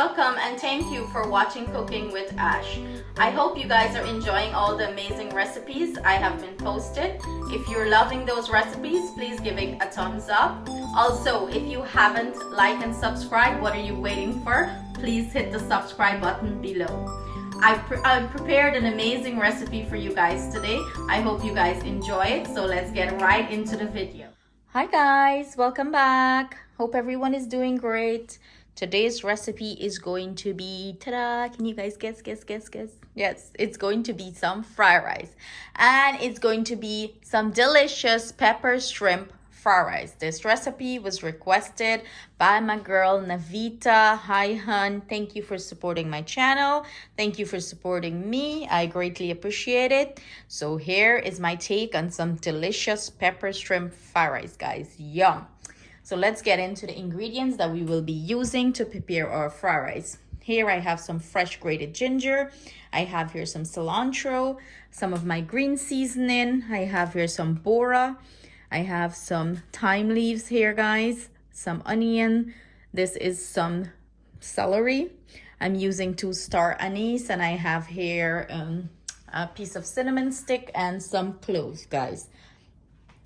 welcome and thank you for watching Cooking with Ash. I hope you guys are enjoying all the amazing recipes I have been posted. If you're loving those recipes, please give it a thumbs up. Also, if you haven't liked and subscribed, what are you waiting for? Please hit the subscribe button below. I've prepared an amazing recipe for you guys today. I hope you guys enjoy it, so let's get right into the video. Hi guys, welcome back. Hope everyone is doing great. Today's recipe is going to be, ta-da, can you guys guess? Yes, it's going to be some fried rice. And it's going to be some delicious pepper shrimp fried rice. This recipe was requested by my girl Navita. Hi hun, thank you for supporting my channel. Thank you for supporting me. I greatly appreciate it. So here is my take on some delicious pepper shrimp fried rice, guys. Yum. So let's get into the ingredients that we will be using to prepare our fried rice. Here I have some fresh grated ginger. I have here some cilantro, some of my green seasoning. I have here some bora. I have some thyme leaves here, guys. Some onion. This is some celery. I'm using 2-star anise, and I have here a piece of cinnamon stick and some cloves, guys.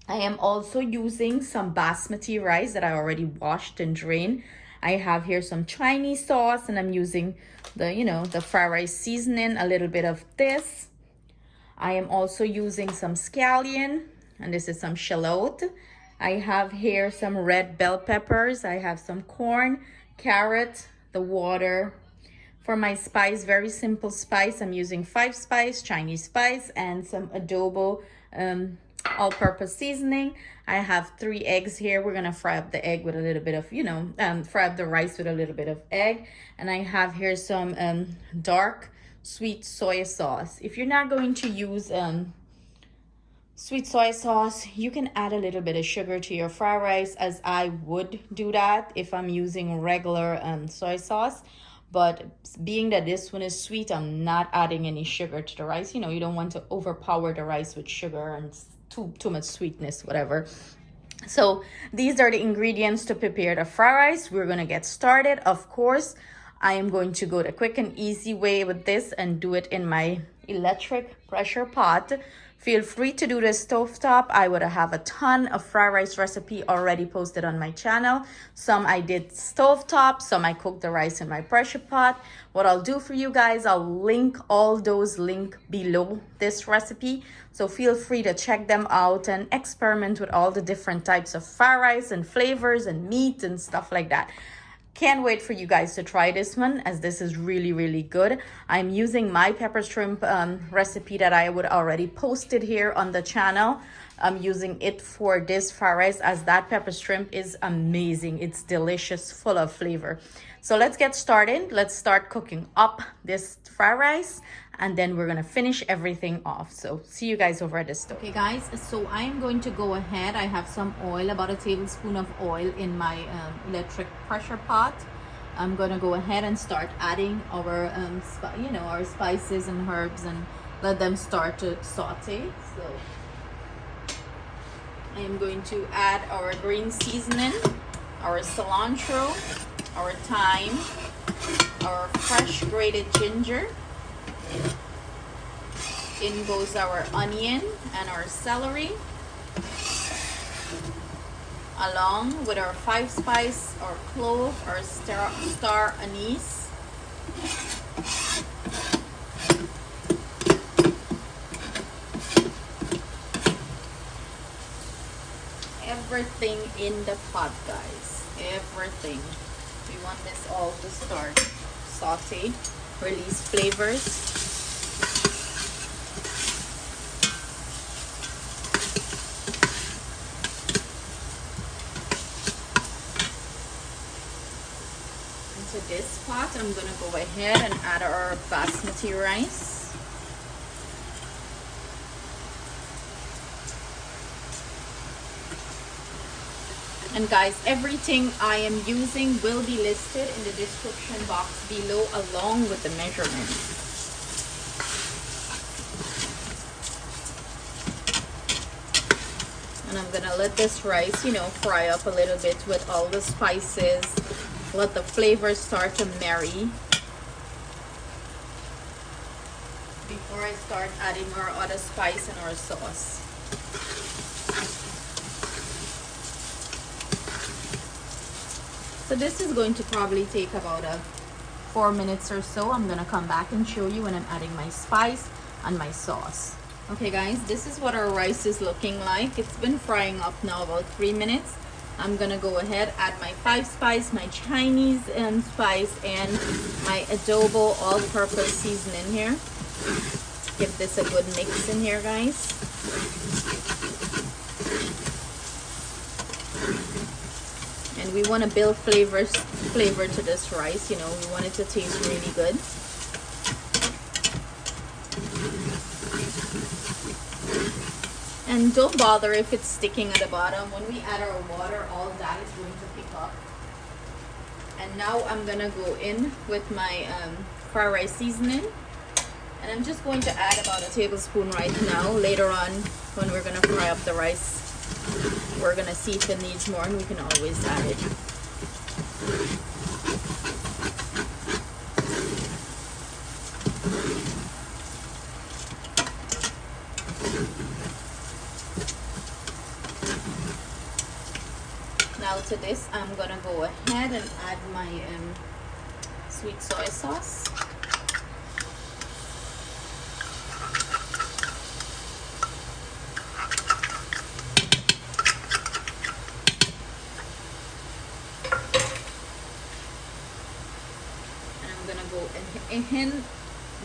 I am also using some basmati rice that I already washed and drained. I have here some Chinese sauce, and I'm using the fried rice seasoning, a little bit of this. I am also using some scallion, and this is some shallot. I have here some red bell peppers. I have some corn, carrot, the water. For my spice, very simple spice, I'm using 5-spice, Chinese spice, and some adobo all-purpose seasoning. I have 3 eggs here. We're gonna fry up the egg with a little bit of, fry up the rice with a little bit of egg. And I have here some dark sweet soy sauce. If you're not going to use sweet soy sauce, you can add a little bit of sugar to your fried rice, as I would do that if I'm using regular soy sauce. But being that this one is sweet, I'm not adding any sugar to the rice. You don't want to overpower the rice with sugar and too much sweetness, whatever. So these are the ingredients to prepare the fried rice. We're gonna get started. Of course, I am going to go the quick and easy way with this and do it in my electric pressure pot. Feel free to do this stovetop. I would have a ton of fried rice recipe already posted on my channel. Some I did stovetop, some I cooked the rice in my pressure pot. What I'll do for you guys, I'll link all those links below this recipe. So feel free to check them out and experiment with all the different types of fried rice and flavors and meat and stuff like that. Can't wait for you guys to try this one, as this is really good. I'm using my pepper shrimp recipe that I would already posted here on the channel. I'm using it for this fried rice, as that pepper shrimp is amazing. It's delicious, full of flavor. So let's get started. Let's start cooking up this fried rice, and then we're gonna finish everything off. So see you guys over at the stove. Okay guys, so I am going to go ahead. I have some oil, about a tablespoon of oil in my electric pressure pot. I'm gonna go ahead and start adding our our spices and herbs and let them start to saute. So I am going to add our green seasoning, our cilantro, our thyme, our fresh grated ginger. In goes our onion and our celery, along with our 5-spice, our clove, our star anise. Everything in the pot, guys. Everything. We want this all to start saute, release flavors. Into this pot, I'm gonna go ahead and add our basmati rice. And guys, everything I am using will be listed in the description box below, along with the measurements. And I'm gonna let this rice, fry up a little bit with all the spices let the flavors start to marry before I start adding our other spice and our sauce. So this is going to probably take about 4 minutes or so. I'm gonna come back and show you when I'm adding my spice and my sauce. Okay guys, this is what our rice is looking like. It's been frying up now about 3 minutes. I'm gonna go ahead, add my 5 spice, my Chinese spice, and my adobo all-purpose seasoning here. Give this a good mix in here, guys. And we want to build flavor to this rice. You know, we want it to taste really good. And don't bother if it's sticking at the bottom. When we add our water, all that is going to pick up. And now I'm gonna go in with my fried rice seasoning. And I'm just going to add about a tablespoon right now. Later on, when we're gonna fry up the rice, we're gonna see if it needs more, and we can always add it. Now to this, I'm gonna go ahead and add my sweet soy sauce.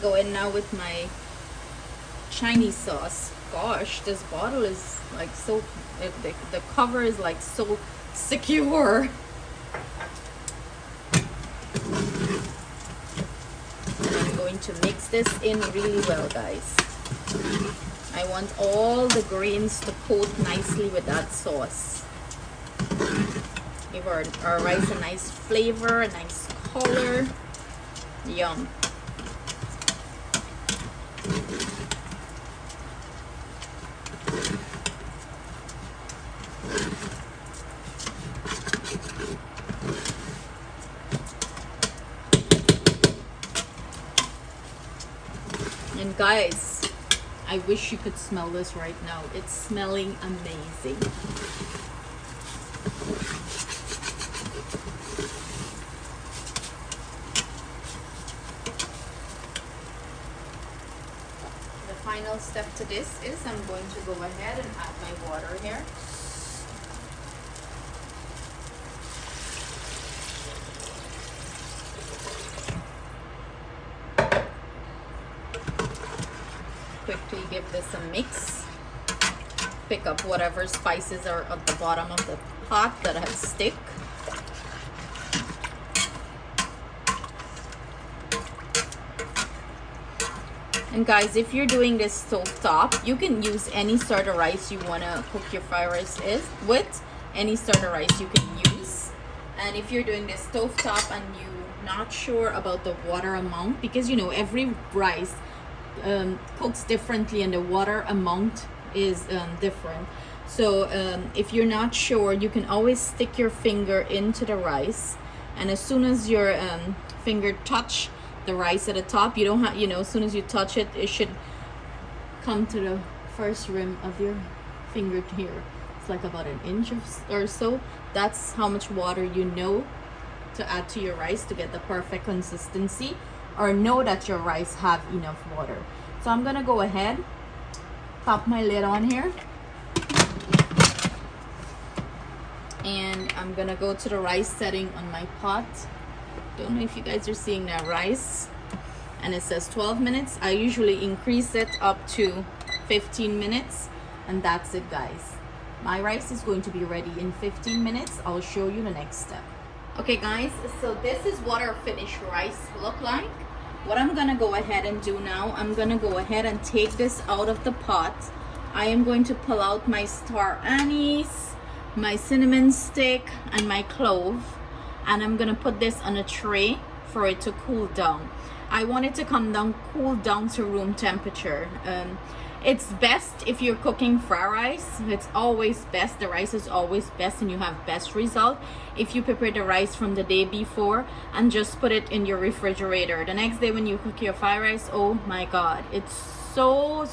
Go in now with my Chinese sauce. Gosh, this bottle is like so, the cover is like so secure. And I'm going to mix this in really well, guys. I want all the grains to coat nicely with that sauce. Give our rice a nice flavor, a nice color. Yum. And guys, I wish you could smell this right now. It's smelling amazing. Final step to this is I'm going to go ahead and add my water here. Quickly give this a mix. Pick up whatever spices are at the bottom of the pot that have stick. And guys, if you're doing this stovetop, you can use any sort of rice you want to cook your fried rice with. Any sort of rice you can use. And if you're doing this stovetop and you're not sure about the water amount, because you know every rice cooks differently and the water amount is different. So if you're not sure, you can always stick your finger into the rice, and as soon as your finger touch the rice at the top, you don't have, you know, as soon as you touch it, it should come to the first rim of your finger here. It's like about an inch or so. That's how much water you know to add to your rice to get the perfect consistency, or know that your rice have enough water. So I'm gonna go ahead, pop my lid on here, and I'm gonna go to the rice setting on my pot. Don't know if you guys are seeing that rice, and it says 12 minutes. I usually increase it up to 15 minutes, and that's it, guys. My rice is going to be ready in 15 minutes. I'll show you the next step. Okay guys, so this is what our finished rice look like. What I'm gonna go ahead and do now, I'm gonna go ahead and take this out of the pot. I am going to pull out my star anise, my cinnamon stick, and my clove, and I'm gonna put this on a tray for it to cool down. I want it to come down, cool down to room temperature. It's best if you're cooking fried rice. It's always best, the rice is always best, and you have best result if you prepare the rice from the day before and just put it in your refrigerator. The next day when you cook your fried rice, oh my god, it's so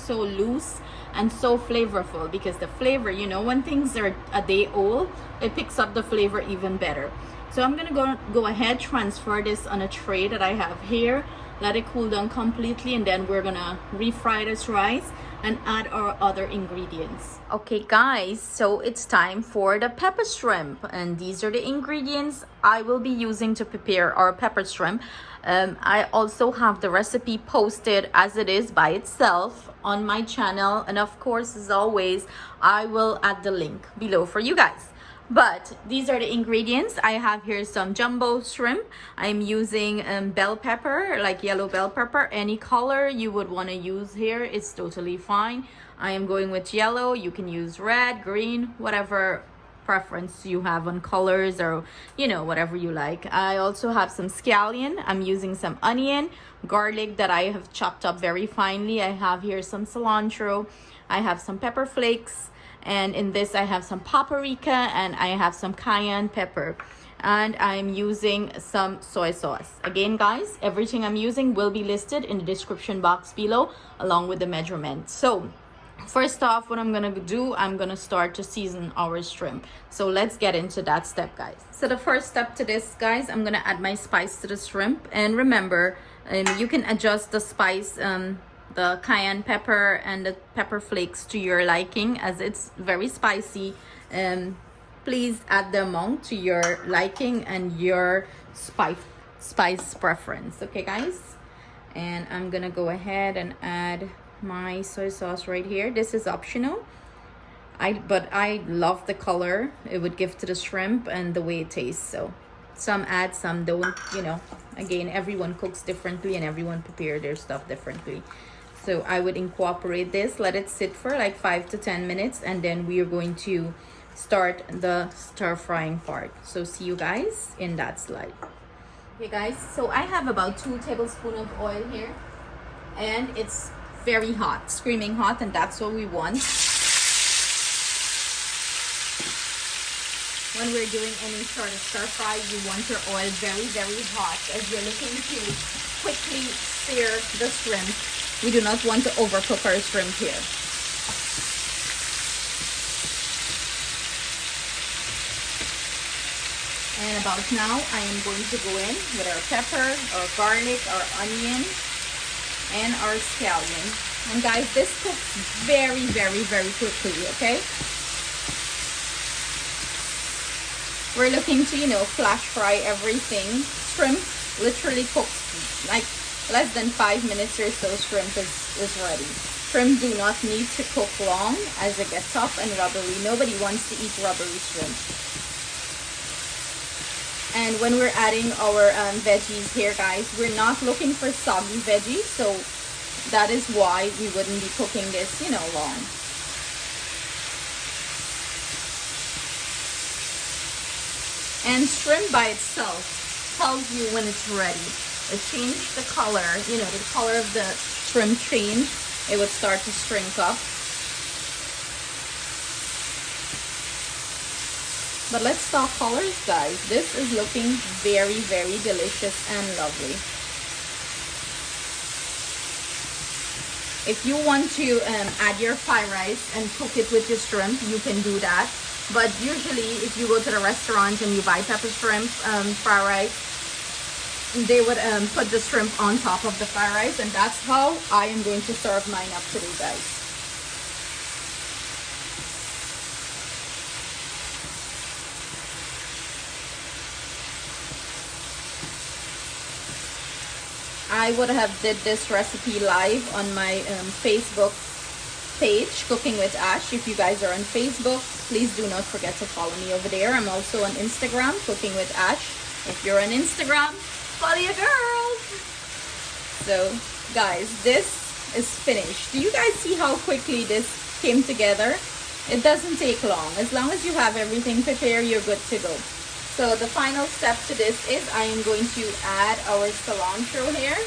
loose and so flavorful, because the flavor, you know, when things are a day old, it picks up the flavor even better. So I'm gonna go ahead, transfer this on a tray that I have here, let it cool down completely, and then we're gonna refry this rice and add our other ingredients. Okay guys, so it's time for the pepper shrimp, and these are the ingredients I will be using to prepare our pepper shrimp. I also have the recipe posted as it is by itself on my channel, and of course, as always, I will add the link below for you guys. But these are the ingredients. I have here some jumbo shrimp. I'm using bell pepper, like yellow bell pepper. Any color you would want to use here, it's totally fine. I am going with yellow. You can use red, green, whatever preference you have on colors, or you know, whatever you like. I also have some scallion. I'm using some onion, garlic that I have chopped up very finely. I have here some cilantro. I have some pepper flakes. And in this I have some paprika, and I have some cayenne pepper, and I'm using some soy sauce. Again guys, everything I'm using will be listed in the description box below along with the measurements. So first off, what I'm gonna do, I'm gonna start to season our shrimp. So let's get into that step guys. So the first step to this guys, I'm gonna add my spice to the shrimp, and remember, you can adjust the spice, the cayenne pepper and the pepper flakes to your liking, as it's very spicy. Please add the amount to your liking and your spice preference. Okay guys, and I'm gonna go ahead and add my soy sauce right here. This is optional, but I love the color it would give to the shrimp and the way it tastes. So some add, some don't, you know. Again, everyone cooks differently and everyone prepare their stuff differently. So I would incorporate this, let it sit for like 5 to 10 minutes, and then we are going to start the stir frying part. So see you guys in that slide. Okay guys, so I have about 2 tablespoons of oil here, and it's very hot, screaming hot, and that's what we want. When we're doing any sort of stir fry, you want your oil very hot, as you're looking to quickly sear the shrimp. We do not want to overcook our shrimp here. And about now, I am going to go in with our pepper, our garlic, our onion, and our scallion. And guys, this cooks very quickly, okay? We're looking to, you know, flash fry everything. Shrimp literally cooks like less than 5 minutes or so. Shrimp is ready. Shrimp do not need to cook long, as it gets tough and rubbery. Nobody wants to eat rubbery shrimp. And when we're adding our veggies here guys, we're not looking for soggy veggies, so that is why we wouldn't be cooking this, you know, long. And shrimp by itself tells you when it's ready. It changed the color, you know, the color of the shrimp change. It would start to shrink up. But let's talk colors guys. This is looking very delicious and lovely. If you want to add your fried rice and cook it with your shrimp, you can do that. But usually if you go to the restaurant and you buy pepper shrimp fried rice, they would put the shrimp on top of the fried rice, and that's how I am going to serve mine up today guys. I would have did this recipe live on my Facebook page, Cooking with Ash. If you guys are on Facebook, please do not forget to follow me over there. I'm also on Instagram, Cooking with Ash. If you're on Instagram, follow your girls. So guys, this is finished. Do you guys see how quickly this came together? It doesn't take long. As long as you have everything prepared, you're good to go. So the final step to this is I am going to add our cilantro here,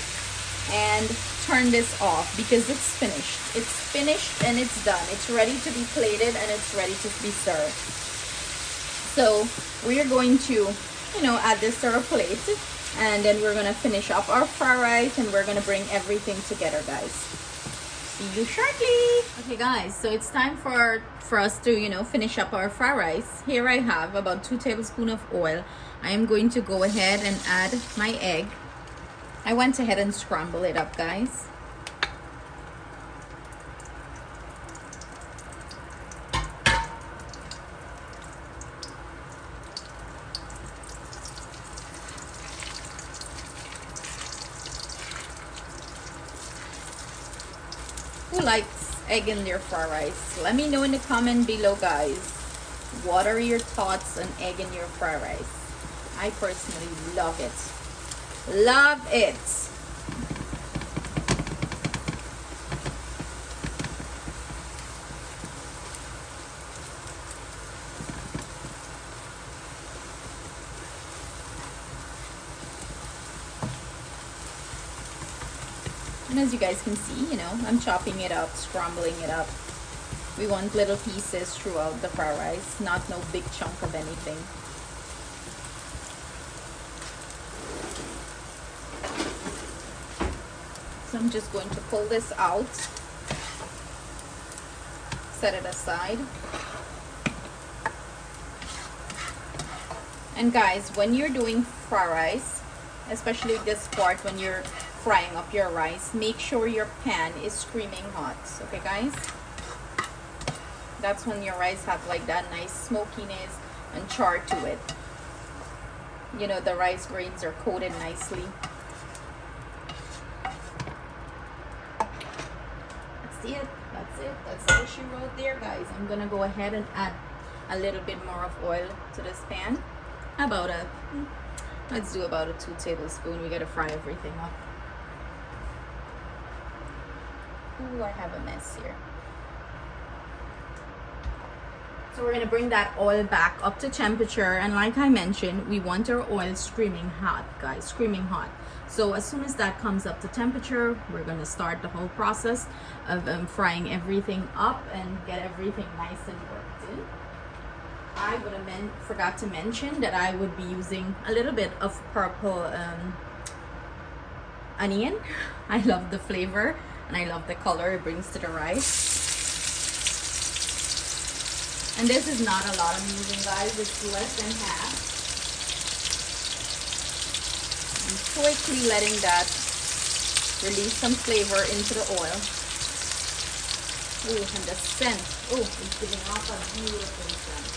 and turn this off because it's finished. It's finished and it's done. It's ready to be plated and it's ready to be served. So we're going to, you know, add this to our plate, and then we're gonna finish up our fried rice, and we're gonna bring everything together, guys. See you shortly. Okay guys, so it's time for us to, you know, finish up our fried rice. Here I have about 2 tablespoons of oil. I am going to go ahead and add my egg. I went ahead and scramble it up, guys. Who likes egg in their fried rice? Let me know in the comment below, guys. What are your thoughts on egg in your fried rice? I personally love it. Love it. And as you guys can see, you know, I'm chopping it up, scrambling it up. We want little pieces throughout the fried rice, not no big chunk of anything. So I'm just going to pull this out, set it aside. And guys, when you're doing fried rice, especially this part when you're frying up your rice, make sure your pan is screaming hot. Okay guys, that's when your rice have like that nice smokiness and char to it. You know, the rice grains are coated nicely. That's it. That's all she wrote there, guys. I'm gonna go ahead and add a little bit more of oil to this pan. Let's do about a 2 tablespoons. We gotta fry everything up. Ooh, I have a mess here. So we're gonna bring that oil back up to temperature, and like I mentioned, we want our oil screaming hot, guys, screaming hot. So as soon as that comes up to temperature, we're gonna start the whole process of frying everything up and get everything nice and worked in. I would have forgot to mention that I would be using a little bit of purple onion. I love the flavor and I love the color it brings to the rice. And this is not a lot I'm using, guys. It's less than half. I'm quickly letting that release some flavor into the oil. Ooh, and the scent. Oh, it's giving off a beautiful scent.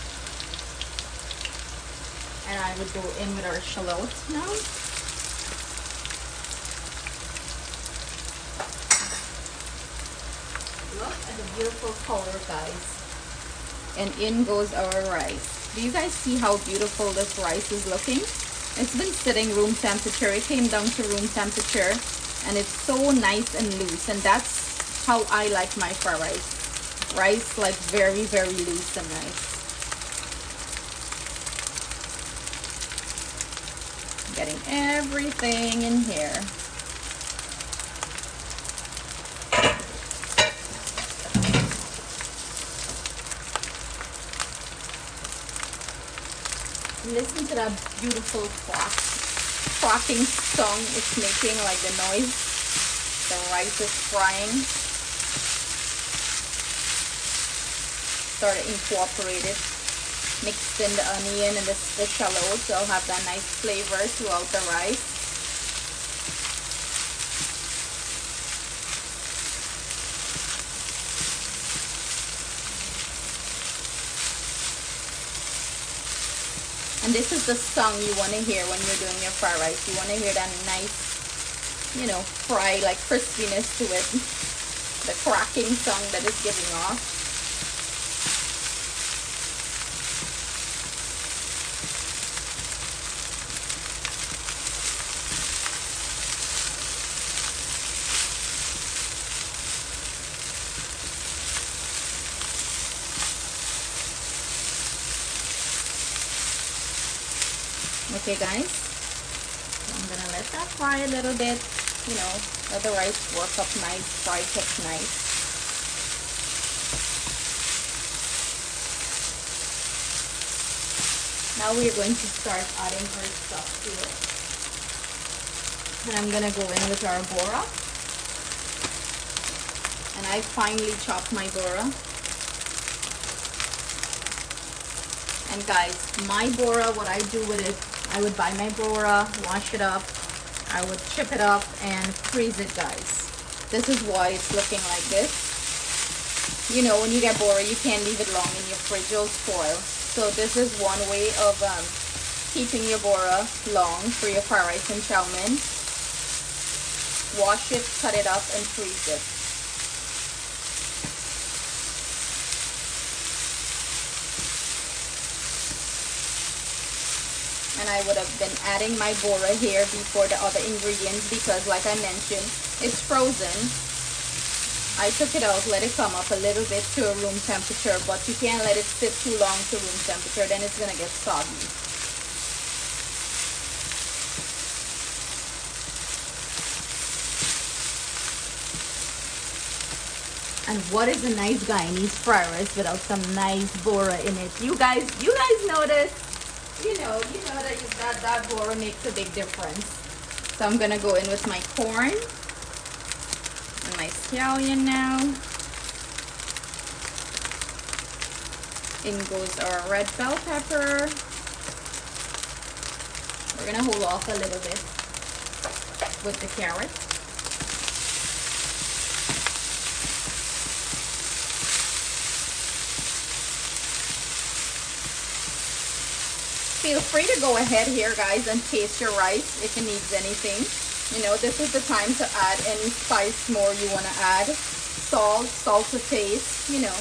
And I would go in with our shallot now. Look at the beautiful color, guys. And in goes our rice. Do you guys see how beautiful this rice is looking? It's been sitting room temperature. It came down to room temperature and it's so nice and loose, and that's how I like my fried rice. Rice like very, very loose and nice. Getting everything in here. Listen to that beautiful quacking song it's making, like the noise the rice is frying. Start to incorporate it, mixed in the onion and the shallot, so I'll have that nice flavor throughout the rice. And this is the song you want to hear when you're doing your fried rice. You want to hear that nice, you know, fry, like crispiness to it. The cracking song that it's giving off. Okay guys, so I'm gonna let that fry a little bit. you know, let the rice work up nice, fry up nice. Now we're going to start adding our stuff to it. And I'm gonna go in with our bora. And I finely chopped my bora. And guys, my bora, what I do with it, I would buy my bora, wash it up, I would chip it up and freeze it, guys. This is why it's looking like this. You know, when you get bora, you can't leave it long in your fridge, it'll spoil. So this is one way of keeping your bora long for your fried rice and chow mein. Wash it, cut it up, and freeze it. And I would have been adding my bora here before the other ingredients because, like I mentioned, it's frozen. I took it out, let it come up a little bit to a room temperature, but you can't let it sit too long to room temperature, then it's gonna get soggy. And what is a nice Guyanese fried rice without some nice bora in it? You guys know this. You know that bora makes a big difference. So I'm gonna go in with my corn and my scallion now. In goes our red bell pepper. We're gonna hold off a little bit with the carrot. Feel free to go ahead here, guys, and taste your rice if it needs anything. You know, this is the time to add any spice more you want to add. Salt to taste, you know.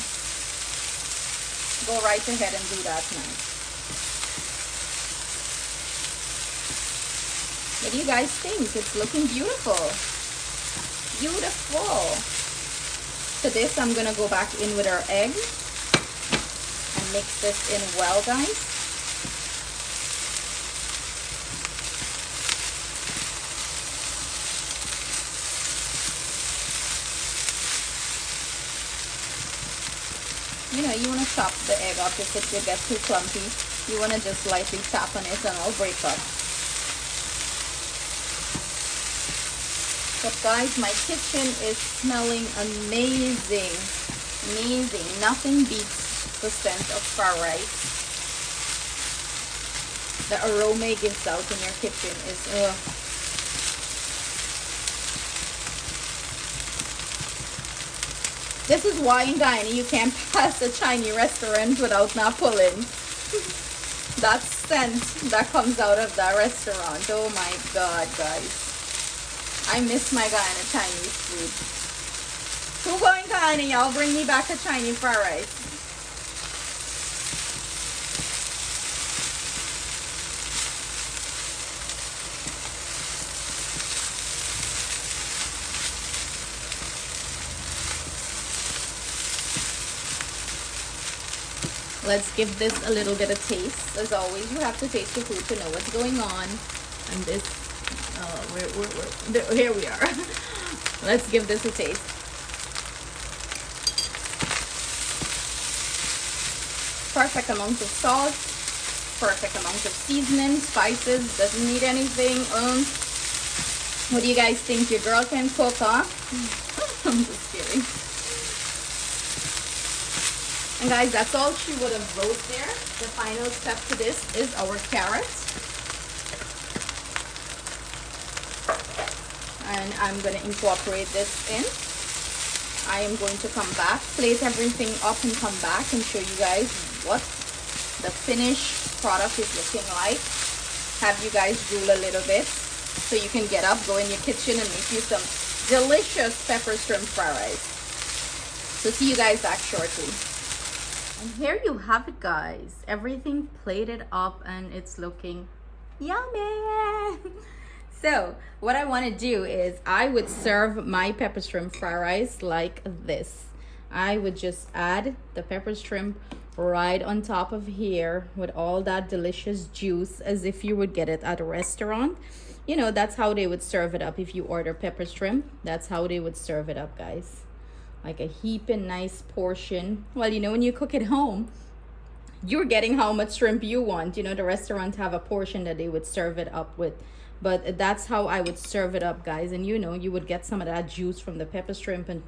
Go right ahead and do that now. What do you guys think? It's looking beautiful. Beautiful. To this, I'm going to go back in with our egg and mix this in well, guys. You know, you want to chop the egg up if it gets too clumpy. You want to just lightly tap on it and it'll break up. But guys, my kitchen is smelling amazing. Amazing. Nothing beats the scent of fried rice. The aroma it gives out in your kitchen is This is why in Guyana you can't pass a Chinese restaurant without not pulling that scent that comes out of that restaurant. Oh my God, guys. I miss my Guyana Chinese food. Who going Guyana, y'all? Bring me back a Chinese fried rice. Let's give this a little bit of taste. As always, you have to taste your food to know what's going on. And this, here we are. Let's give this a taste. Perfect amount of salt, perfect amount of seasoning, spices, doesn't need anything. What do you guys think? Your girl can cook, huh? I'm just kidding. And guys, that's all she would have wrote there. The final step to this is our carrot. And I'm going to incorporate this in. I am going to come back, plate everything up and come back and show you guys what the finished product is looking like. Have you guys drool a little bit so you can get up, go in your kitchen and make you some delicious pepper shrimp fried rice. So see you guys back shortly. And here you have it, guys. Everything plated up and it's looking yummy. So what I want to do is I would serve my pepper shrimp fried rice like this. I would just add the pepper shrimp right on top of here with all that delicious juice as if you would get it at a restaurant. you know, that's how they would serve it up. If you order pepper shrimp, that's how they would serve it up, guys. Like a heaping nice portion. Well, you know, when you cook at home, you're getting how much shrimp you want. You know, the restaurants have a portion that they would serve it up with. But that's how I would serve it up, guys. And you know, you would get some of that juice from the pepper shrimp and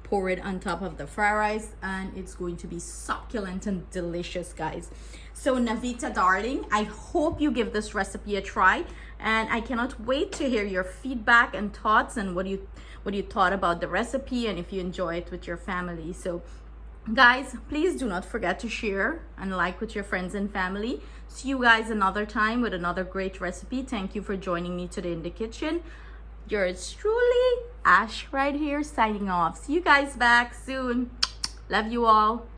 pour it on top of the fried rice, and it's going to be succulent and delicious, guys. So Navita darling, I hope you give this recipe a try, and I cannot wait to hear your feedback and thoughts and what you thought about the recipe, and if you enjoy it with your family. So guys, please do not forget to share and like with your friends and family. See you guys another time with another great recipe. Thank you for joining me today in the kitchen. Yours truly, Ash, right here signing off. See you guys back soon. Love you all.